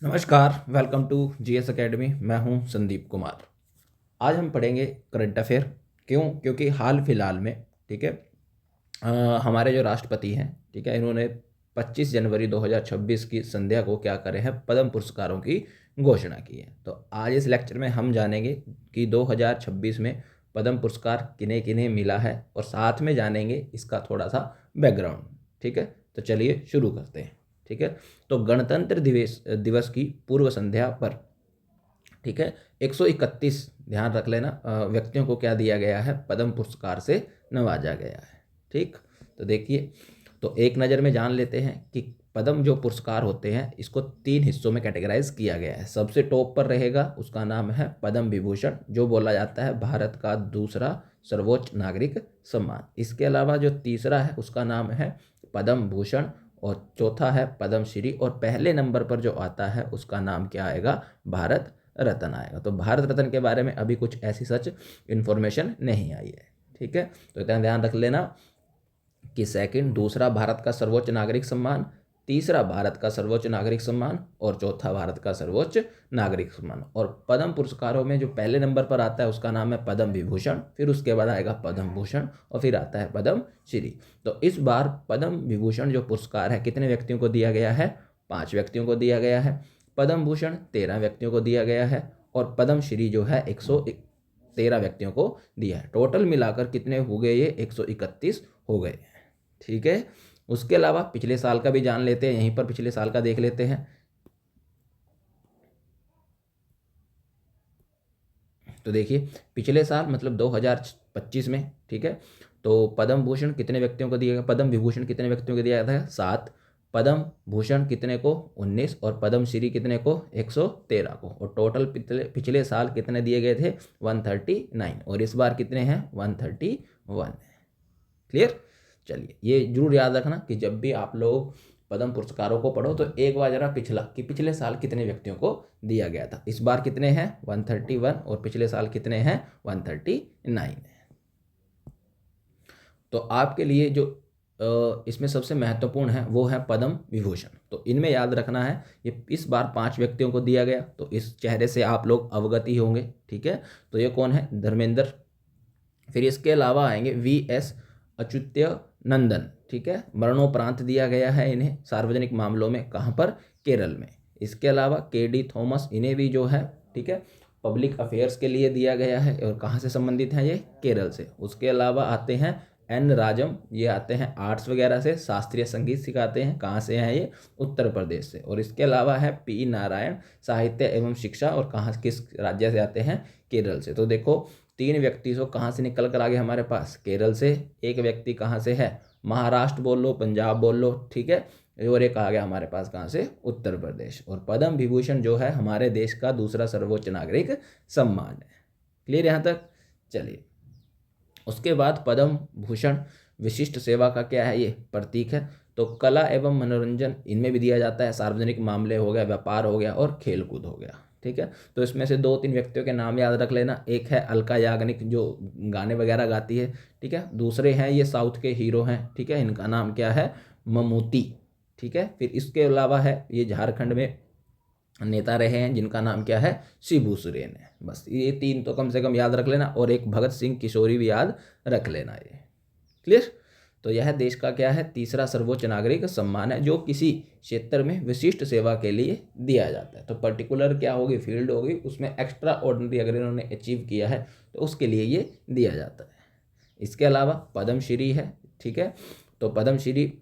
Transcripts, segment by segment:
नमस्कार, welcome to GS academy. मैं हूं संदीप कुमार। आज हम पढ़ेंगे करंट अफेयर। क्यों? क्योंकि हाल फिलहाल में, ठीक है, हमारे जो राष्ट्रपति हैं, ठीक है, इन्होंने 25 जनवरी 2026 की संध्या को क्या करे हैं, पद्म पुरस्कारों की घोषणा की है। तो आज इस लेक्चर में हम जानेंगे कि 2026 में पद्म पुरस्कार किन्हें किन्हें मिला है और साथ में जानेंगे इसका थोड़ा सा बैकग्राउंड। ठीक है, तो चलिए शुरू करते हैं। ठीक है, तो गणतंत्र दिवस दिवस की पूर्व संध्या पर, ठीक है, 131, ध्यान रख लेना, व्यक्तियों को क्या दिया गया है, पद्म पुरस्कार से नवाजा गया है। ठीक, तो देखिए, तो एक नज़र में जान लेते हैं कि पद्म जो पुरस्कार होते हैं इसको 3 हिस्सों में कैटेगराइज किया गया है। सबसे टॉप पर रहेगा, उसका नाम है पद्म विभूषण, जो बोला जाता है भारत का दूसरा सर्वोच्च नागरिक सम्मान। इसके अलावा जो तीसरा है उसका नाम है पद्म भूषण और चौथा है पद्मश्री और पहले नंबर पर जो आता है उसका नाम क्या आएगा, भारत रत्न आएगा। तो भारत रत्न के बारे में अभी कुछ ऐसी सच इन्फॉर्मेशन नहीं आई है। ठीक है, तो इतना ध्यान रख लेना कि सेकंड, दूसरा भारत का सर्वोच्च नागरिक सम्मान, तीसरा भारत का सर्वोच्च नागरिक सम्मान और चौथा भारत का सर्वोच्च नागरिक सम्मान। और पद्म पुरस्कारों में जो पहले नंबर पर आता है उसका नाम है पद्म विभूषण, फिर उसके बाद आएगा पद्म भूषण और फिर आता है पद्म श्री। तो इस बार पद्म विभूषण जो पुरस्कार है कितने व्यक्तियों को दिया गया है, 5 व्यक्तियों को दिया गया है। पद्म भूषण 13 व्यक्तियों को दिया गया है और पद्म श्री जो है 113 व्यक्तियों को दिया है। टोटल मिलाकर कितने हो गए, ये 131 हो गए। ठीक है, उसके अलावा पिछले साल का भी जान लेते हैं, यहीं पर पिछले साल का देख लेते हैं। तो देखिए, पिछले साल मतलब 2025 में, ठीक है, तो पद्म भूषण कितने व्यक्तियों को दिया गया, पद्म विभूषण कितने व्यक्तियों को दिया था, 7। पद्म भूषण कितने को, 19 और पद्म श्री कितने को, 113 को। और टोटल पिछले साल कितने दिए गए थे, 139 और इस बार कितने हैं, 131। क्लियर? चलिए, ये जरूर याद रखना कि जब भी आप लोग पद्म पुरस्कारों को पढ़ो तो एक बार जरा पिछला कि पिछले साल कितने व्यक्तियों को दिया गया था। इस बार कितने हैं, 131 और पिछले साल कितने हैं, 139 है। तो आपके लिए जो इसमें सबसे महत्वपूर्ण है वो है पद्म विभूषण। तो इनमें याद रखना है, ये इस बार 5 व्यक्तियों को दिया गया। तो इस चेहरे से आप लोग अवगत ही होंगे। ठीक है, तो ये कौन है, धर्मेंद्र। फिर इसके अलावा आएंगे VS अच्युत्य नंदन। ठीक है, मरणोपरांत दिया गया है इन्हें सार्वजनिक मामलों में, कहाँ पर, केरल में। इसके अलावा KD थॉमस, इन्हें भी जो है, ठीक है, पब्लिक अफेयर्स के लिए दिया गया है और कहाँ से संबंधित हैं, ये केरल से। उसके अलावा आते हैं N राजम, ये आते हैं आर्ट्स वगैरह से, शास्त्रीय संगीत सिखाते हैं, कहाँ से हैं ये, उत्तर प्रदेश से। और इसके अलावा है P नारायण, साहित्य एवं शिक्षा, और कहाँ किस राज्य से आते हैं, केरल से। तो देखो, 3 व्यक्ति तो कहाँ से निकल कर आ गए हमारे पास, केरल से। एक व्यक्ति कहाँ से है, महाराष्ट्र बोल लो, पंजाब बोल लो, ठीक है, और एक आ गया हमारे पास कहाँ से, उत्तर प्रदेश। और पद्म विभूषण जो है हमारे देश का दूसरा सर्वोच्च नागरिक सम्मान है। क्लियर यहाँ तक? चलिए, उसके बाद पद्म भूषण विशिष्ट सेवा का क्या है, ये प्रतीक है। तो कला एवं मनोरंजन, इनमें भी दिया जाता है, सार्वजनिक मामले हो गया, व्यापार हो गया और खेलकूद हो गया। ठीक है, तो इसमें से 2-3 व्यक्तियों के नाम याद रख लेना। एक है अलका याग्निक, जो गाने वगैरह गाती है। ठीक है, दूसरे हैं ये साउथ के हीरो हैं, ठीक है, इनका नाम क्या है, ममूटी। ठीक है, फिर इसके अलावा है ये झारखंड में नेता रहे हैं जिनका नाम क्या है, शिबू सोरेन है। बस ये 3 तो कम से कम याद रख लेना, और एक भगत सिंह किशोरी भी याद रख लेना। ये क्लियर? तो यह देश का क्या है, तीसरा सर्वोच्च नागरिक सम्मान है, जो किसी क्षेत्र में विशिष्ट सेवा के लिए दिया जाता है। तो पर्टिकुलर क्या होगी, फील्ड होगी, उसमें एक्स्ट्रा ऑर्डिनरी अगर इन्होंने अचीव किया है तो उसके लिए ये दिया जाता है। इसके अलावा पद्मश्री है। ठीक है, तो पद्मश्री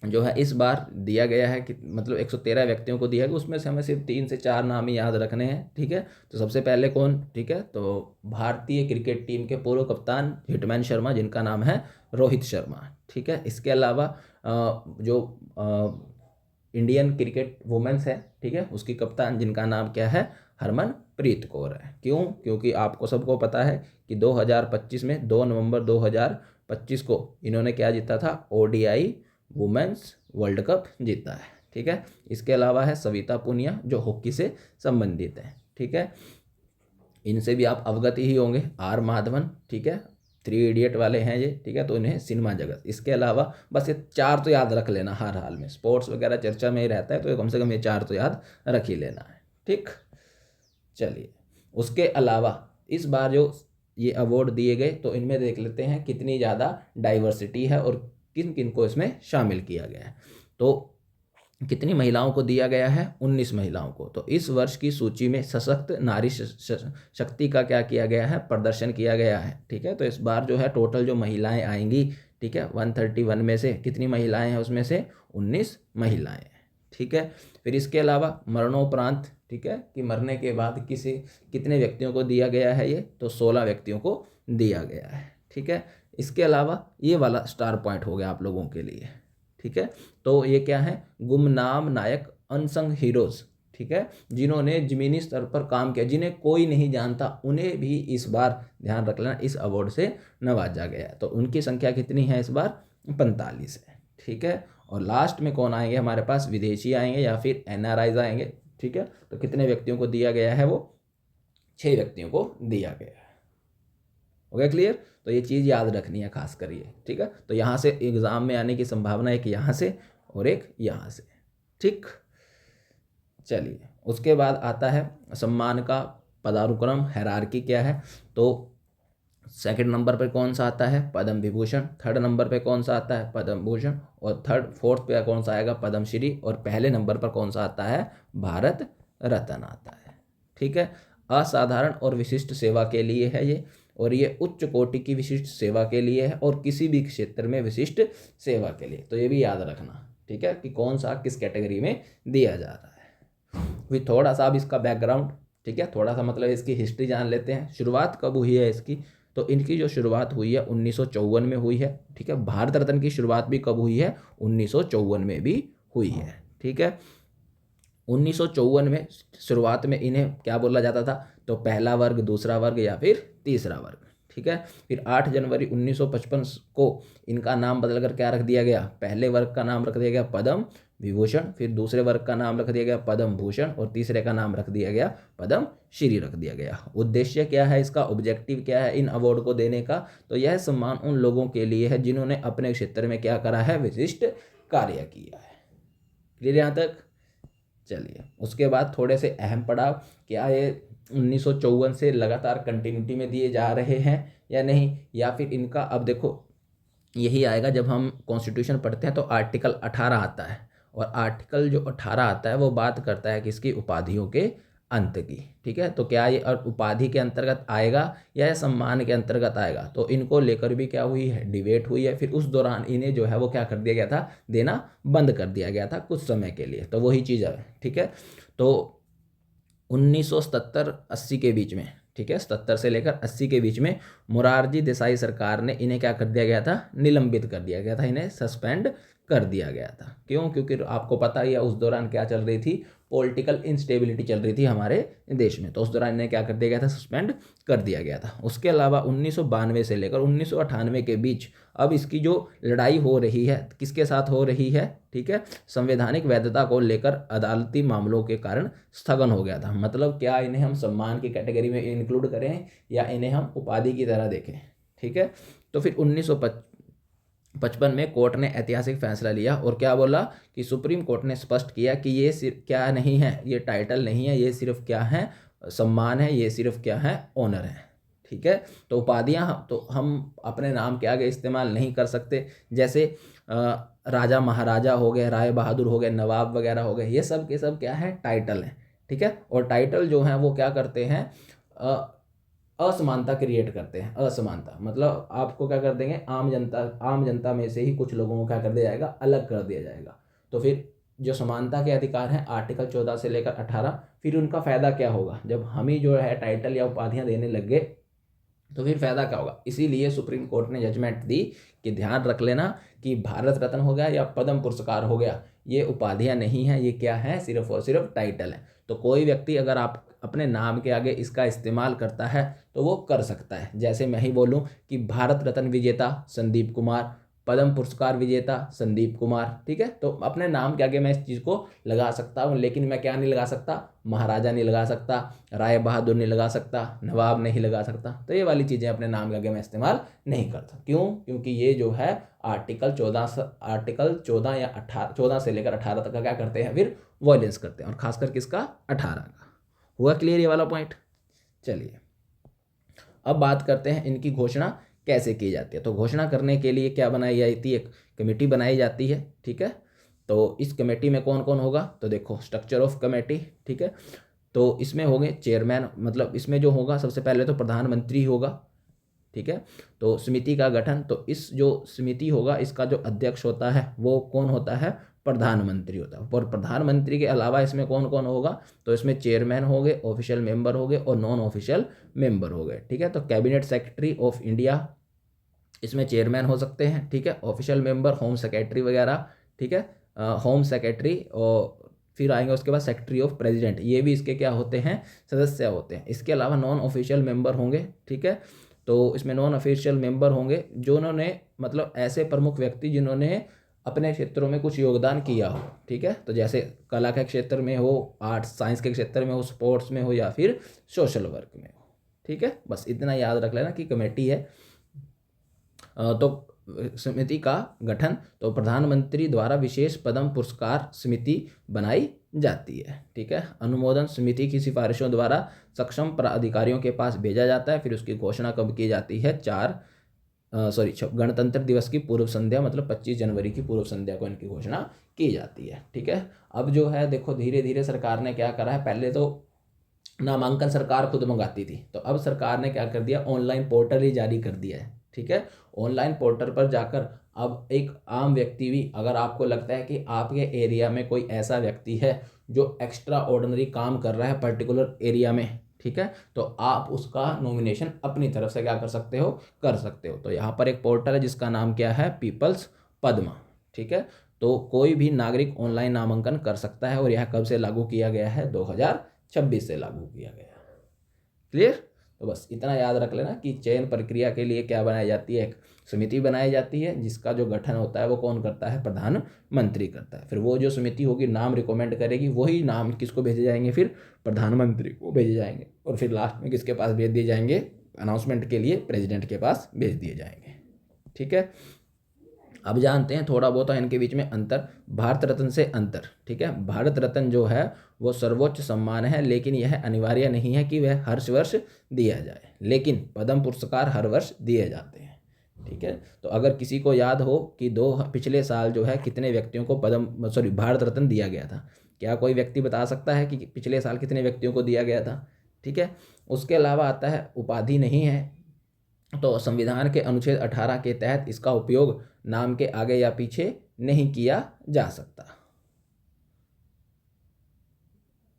जो है इस बार दिया गया है कि मतलब 113 व्यक्तियों को दिया गया, उसमें से हमें सिर्फ 3 से 4 नाम ही याद रखने हैं। ठीक है, तो सबसे पहले कौन, ठीक है, तो भारतीय क्रिकेट टीम के पूर्व कप्तान हिटमैन शर्मा, जिनका नाम है रोहित शर्मा। ठीक है, इसके अलावा जो इंडियन क्रिकेट वुमेन्स है, ठीक है, उसकी कप्तान जिनका नाम क्या है, हरमनप्रीत कौर है। क्यों? क्योंकि आपको सबको पता है कि 2025 में 2 नवंबर 2025 को इन्होंने क्या जीता था, ODI वुमेन्स वर्ल्ड कप जीता है। ठीक है, इसके अलावा है सविता पुनिया, जो हॉकी से संबंधित है। ठीक है, इनसे भी आप अवगत ही होंगे। R माधवन, ठीक है, थ्री इडियट वाले हैं ये, ठीक है, तो इन्हें सिनेमा जगत। इसके अलावा बस ये 4 तो याद रख लेना हर हाल में, स्पोर्ट्स वगैरह चर्चा में ही रहता है, तो ये कम से कम ये 4 तो याद रख ही लेना है, ठीक। चलिए, उसके अलावा इस बार जो ये अवार्ड दिए गए, तो इनमें देख लेते हैं कितनी ज़्यादा डाइवर्सिटी है और किन किन को इसमें शामिल किया गया है। तो कितनी महिलाओं को दिया गया है? 19 महिलाओं को। तो इस वर्ष की सूची में सशक्त नारी शक्ति का क्या किया गया है? प्रदर्शन किया गया है, ठीक है। तो इस बार जो है टोटल जो महिलाएं आएंगी, ठीक है, 131 में से कितनी महिलाएं हैं? उसमें से 19 महिलाएं हैं, ठीक है। फिर इसके अलावा मरणोपरांत, ठीक है, कि मरने के बाद कितने व्यक्तियों को दिया गया है ये? तो 16 व्यक्तियों को दिया गया है, ठीक है। इसके अलावा ये वाला स्टार पॉइंट हो गया आप लोगों के लिए, ठीक है। तो ये क्या है? गुमनाम नायक अनसंग हीरोज, ठीक है, जिन्होंने जमीनी स्तर पर काम किया, जिन्हें कोई नहीं जानता, उन्हें भी इस बार ध्यान रख लेना इस अवार्ड से नवाजा गया है। तो उनकी संख्या कितनी है इस बार? 45 है, ठीक है। और लास्ट में कौन आएंगे हमारे पास? विदेशी आएंगे या फिर NRIs आएंगे, ठीक है। तो कितने व्यक्तियों को दिया गया है? वो 6 व्यक्तियों को दिया गया है। हो गया क्लियर? तो ये चीज़ याद रखनी है खास कर ये, ठीक है। तो यहाँ से एग्जाम में आने की संभावना एक यहाँ से और एक यहाँ से, ठीक। चलिए, उसके बाद आता है सम्मान का पदानुक्रम, हायरार्की क्या है? तो सेकंड नंबर पे कौन सा आता है? पद्म विभूषण। थर्ड नंबर पे कौन सा आता है? पद्म भूषण। और फोर्थ पे कौन सा आएगा? पद्मश्री। और पहले नंबर पर कौन सा आता है? भारत रत्न आता है, ठीक है। असाधारण और विशिष्ट सेवा के लिए है ये, और ये उच्च कोटि की विशिष्ट सेवा के लिए है, और किसी भी क्षेत्र में विशिष्ट सेवा के लिए। तो ये भी याद रखना, ठीक है, कि कौन सा किस कैटेगरी में दिया जा रहा है। फिर थोड़ा सा अब इसका बैकग्राउंड, ठीक है, थोड़ा सा मतलब इसकी हिस्ट्री जान लेते हैं। शुरुआत कब हुई है इसकी? तो इनकी जो शुरुआत हुई है 1954 में हुई है, ठीक है। भारत रत्न की शुरुआत भी कब हुई है? 1954 में भी हुई है, ठीक है। 1954 में शुरुआत में इन्हें क्या बोला जाता था? तो पहला वर्ग, दूसरा वर्ग या फिर तीसरा वर्ग, ठीक है। फिर 8 जनवरी 1955 को इनका नाम बदलकर क्या रख दिया गया? पहले वर्ग का नाम रख दिया गया पद्म विभूषण, फिर दूसरे वर्ग का नाम रख दिया गया पद्म भूषण, और तीसरे का नाम रख दिया गया पद्म श्री रख दिया गया। उद्देश्य क्या है इसका? ऑब्जेक्टिव क्या है इन अवार्ड को देने का? तो यह सम्मान उन लोगों के लिए है जिन्होंने अपने क्षेत्र में क्या करा है? विशिष्ट कार्य किया है। क्लियर यहाँ तक? चलिए, उसके बाद थोड़े से अहम पड़ाव, क्या ये 1954 से लगातार कंटिन्यूटी में दिए जा रहे हैं या नहीं, या फिर इनका अब देखो यही आएगा जब हम कॉन्स्टिट्यूशन पढ़ते हैं तो आर्टिकल 18 आता है, और आर्टिकल जो 18 आता है वो बात करता है किसकी? उपाधियों के अंत की, ठीक है। तो क्या ये उपाधि के अंतर्गत आएगा या सम्मान के अंतर्गत आएगा? तो इनको लेकर भी क्या हुई है? डिबेट हुई है। फिर उस दौरान इन्हें जो है वो क्या कर दिया गया था? देना बंद कर दिया गया था कुछ समय के लिए। तो वही चीज़ है, ठीक है। तो 1977-80 के बीच में, ठीक है, 77 से लेकर 80 के बीच में मोरारजी देसाई सरकार ने इन्हें क्या कर दिया गया था? निलंबित कर दिया गया था, इन्हें सस्पेंड कर दिया गया था। क्यों? क्योंकि आपको पता ही है उस दौरान क्या चल रही थी? पॉलिटिकल इंस्टेबिलिटी चल रही थी हमारे देश में। तो उस दौरान इन्हें क्या कर दिया गया था? सस्पेंड कर दिया गया था। उसके अलावा 1992 से लेकर 1998 के बीच अब इसकी जो लड़ाई हो रही है किसके साथ हो रही है? ठीक है, संवैधानिक वैधता को लेकर अदालती मामलों के कारण स्थगन हो गया था। मतलब क्या इन्हें हम सम्मान की कैटेगरी में इंक्लूड करें या इन्हें हम उपाधि की तरह देखें? ठीक है, तो फिर 1955 में कोर्ट ने ऐतिहासिक फैसला लिया और क्या बोला कि सुप्रीम कोर्ट ने स्पष्ट किया कि ये सिर्फ क्या नहीं है, ये टाइटल नहीं है, ये सिर्फ क्या है? सम्मान है, ये सिर्फ क्या है? ऑनर है। ठीक है, तो उपाधियां तो हम अपने नाम के आगे इस्तेमाल नहीं कर सकते। जैसे राजा महाराजा हो गए, राय बहादुर हो गए, नवाब वगैरह हो गए, ये सब के सब क्या है? टाइटल हैं। ठीक है, और टाइटल जो हैं वो क्या करते हैं? असमानता क्रिएट करते हैं। असमानता मतलब आपको क्या कर देंगे? आम जनता में से ही कुछ लोगों को क्या कर दिया जाएगा? अलग कर दिया जाएगा। तो फिर जो समानता के अधिकार हैं आर्टिकल 14 से लेकर 18, फिर उनका फ़ायदा क्या होगा? जब हम ही जो है टाइटल या उपाधियां देने लग गए तो फिर फ़ायदा क्या होगा? इसीलिए सुप्रीम कोर्ट ने जजमेंट दी कि ध्यान रख लेना कि भारत रत्न हो गया या पद्म पुरस्कार हो गया, ये उपाधियां नहीं हैं, ये क्या है? सिर्फ और सिर्फ टाइटल है। तो कोई व्यक्ति अगर आप अपने नाम के आगे इसका इस्तेमाल करता है तो वो कर सकता है। जैसे मैं ही बोलूं कि भारत रत्न विजेता संदीप कुमार, पद्म पुरस्कार विजेता संदीप कुमार, ठीक है। तो अपने नाम के आगे मैं इस चीज़ को लगा सकता हूँ, लेकिन मैं क्या नहीं लगा सकता, महाराजा नहीं लगा सकता, राय बहादुर नहीं लगा सकता, नवाब नहीं लगा सकता। तो ये वाली चीज़ें अपने नाम के आगे मैं इस्तेमाल नहीं करता। क्यों? क्योंकि ये जो है आर्टिकल 14 या 18, 14 से लेकर 18 तक का क्या करते हैं, फिर वॉयलेंस करते हैं, और खासकर किसका, 18 का। हुआ क्लियर ये वाला पॉइंट? चलिए अब बात करते हैं इनकी घोषणा कैसे की जाती है। तो घोषणा करने के लिए क्या बनाई जाती है, एक कमेटी बनाई जाती है, ठीक है। तो इस कमेटी में कौन कौन होगा, तो देखो स्ट्रक्चर ऑफ कमेटी, ठीक है। तो इसमें होंगे चेयरमैन, मतलब इसमें जो होगा सबसे पहले तो प्रधानमंत्री होगा, ठीक है। तो समिति का गठन, तो इस जो समिति होगा इसका जो अध्यक्ष होता है वो कौन होता है, प्रधानमंत्री होता है। और प्रधानमंत्री के अलावा इसमें कौन कौन होगा, तो इसमें चेयरमैन हो गए, ऑफिशियल मेंबर हो गए और नॉन ऑफिशियल मेंबर हो गए, ठीक है। तो कैबिनेट सेक्रेटरी ऑफ इंडिया इसमें चेयरमैन हो सकते हैं, ठीक है। ऑफिशियल मेंबर होम सेक्रेटरी वगैरह, ठीक है। होम सेक्रेटरी, और फिर आएंगे उसके बाद सेक्रेटरी ऑफ प्रेसिडेंट, ये भी इसके क्या होते हैं, सदस्य होते हैं। इसके अलावा नॉन ऑफिशियल मेंबर होंगे, ठीक है। तो इसमें नॉन ऑफिशियल मेंबर होंगे जिन्होंने, मतलब ऐसे प्रमुख व्यक्ति जिन्होंने अपने क्षेत्रों में कुछ योगदान किया हो, ठीक है। तो जैसे कला के क्षेत्र में हो, आर्ट्स साइंस के क्षेत्र में हो, स्पोर्ट्स में हो, या फिर सोशल वर्क में हो, ठीक है। बस इतना याद रख लेना कि कमेटी है। तो समिति का गठन, तो प्रधानमंत्री द्वारा विशेष पद्म पुरस्कार समिति बनाई जाती है, ठीक है। अनुमोदन समिति की सिफारिशों द्वारा सक्षम प्राधिकारियों के पास भेजा जाता है। फिर उसकी घोषणा कब की जाती है, गणतंत्र दिवस की पूर्व संध्या, मतलब 25 जनवरी की पूर्व संध्या को इनकी घोषणा की जाती है, ठीक है। अब जो है देखो धीरे धीरे सरकार ने क्या करा है, पहले तो नामांकन सरकार खुद मंगाती थी, तो अब सरकार ने क्या कर दिया, ऑनलाइन पोर्टल ही जारी कर दिया है, ठीक है। ऑनलाइन पोर्टल पर जाकर अब एक आम व्यक्ति भी, अगर आपको लगता है कि आपके एरिया में कोई ऐसा व्यक्ति है जो एक्स्ट्रा ऑर्डिनरी काम कर रहा है पर्टिकुलर एरिया में, ठीक है, तो आप उसका नॉमिनेशन अपनी तरफ से क्या कर सकते हो, कर सकते हो। तो यहाँ पर एक पोर्टल है जिसका नाम क्या है, पीपल्स पद्मा, ठीक है। तो कोई भी नागरिक ऑनलाइन नामांकन कर सकता है, और यह कब से लागू किया गया है, 2026 से लागू किया गया। क्लियर? तो बस इतना याद रख लेना कि चयन प्रक्रिया के लिए क्या बनाई जाती है, एक समिति बनाई जाती है जिसका जो गठन होता है वो कौन करता है, प्रधानमंत्री करता है। फिर वो जो समिति होगी नाम रिकमेंड करेगी, वही नाम किसको भेजे जाएंगे, फिर प्रधानमंत्री को भेजे जाएंगे, और फिर लास्ट में किसके पास भेज दिए जाएंगे, अनाउंसमेंट के लिए प्रेसिडेंट के पास भेज दिए जाएंगे, ठीक है। अब जानते हैं थोड़ा बहुत इनके बीच में अंतर, भारत रत्न से अंतर, ठीक है। भारत रत्न जो है वो सर्वोच्च सम्मान है, लेकिन यह अनिवार्य नहीं है कि वह हर वर्ष दिया जाए, लेकिन पद्म पुरस्कार हर वर्ष दिए जाते हैं, ठीक है। तो अगर किसी को याद हो कि पिछले साल जो है कितने व्यक्तियों को भारत रत्न दिया गया था, क्या कोई व्यक्ति बता सकता है कि पिछले साल कितने व्यक्तियों को दिया गया था, ठीक है। उसके अलावा आता है उपाधि नहीं है, तो संविधान के अनुच्छेद 18 के तहत इसका उपयोग नाम के आगे या पीछे नहीं किया जा सकता,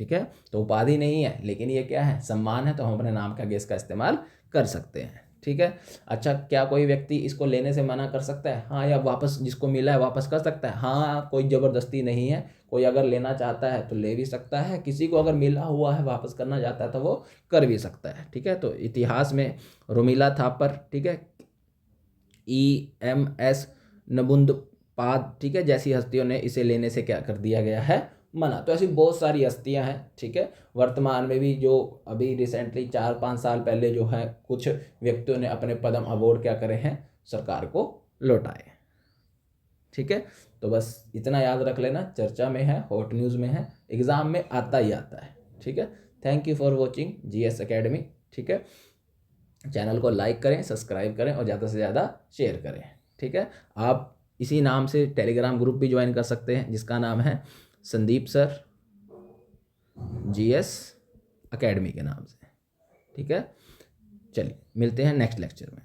ठीक है। तो उपाधि नहीं है, लेकिन ये क्या है, सम्मान है, तो हम अपने नाम के आगे इसका इस्तेमाल कर सकते हैं, ठीक है। अच्छा, क्या कोई व्यक्ति इसको लेने से मना कर सकता है, हाँ, या वापस जिसको मिला है वापस कर सकता है, हाँ, कोई जबरदस्ती नहीं है, कोई अगर लेना चाहता है तो ले भी सकता है, किसी को अगर मिला हुआ है वापस करना चाहता है तो वो कर भी सकता है, ठीक है। तो इतिहास में रोमिला थापर, ठीक है, EMS नबुंदपाद, ठीक है, जैसी हस्तियों ने इसे लेने से क्या कर दिया गया है, मना। तो ऐसी बहुत सारी हस्तियां हैं, ठीक है। वर्तमान में भी जो अभी रिसेंटली 4-5 साल पहले जो है कुछ व्यक्तियों ने अपने पद्म अवार्ड क्या करे हैं, सरकार को लौटाए, ठीक है। तो बस इतना याद रख लेना, चर्चा में है, हॉट न्यूज़ में है, एग्जाम में आता ही आता है, ठीक है। Thank you for watching GS academy, ठीक है। चैनल को लाइक करें, सब्सक्राइब करें और ज़्यादा से ज़्यादा शेयर करें, ठीक है। आप इसी नाम से टेलीग्राम ग्रुप भी ज्वाइन कर सकते हैं जिसका नाम है संदीप सर GS अकेडमी के नाम से, ठीक है। चलिए मिलते हैं नेक्स्ट लेक्चर में।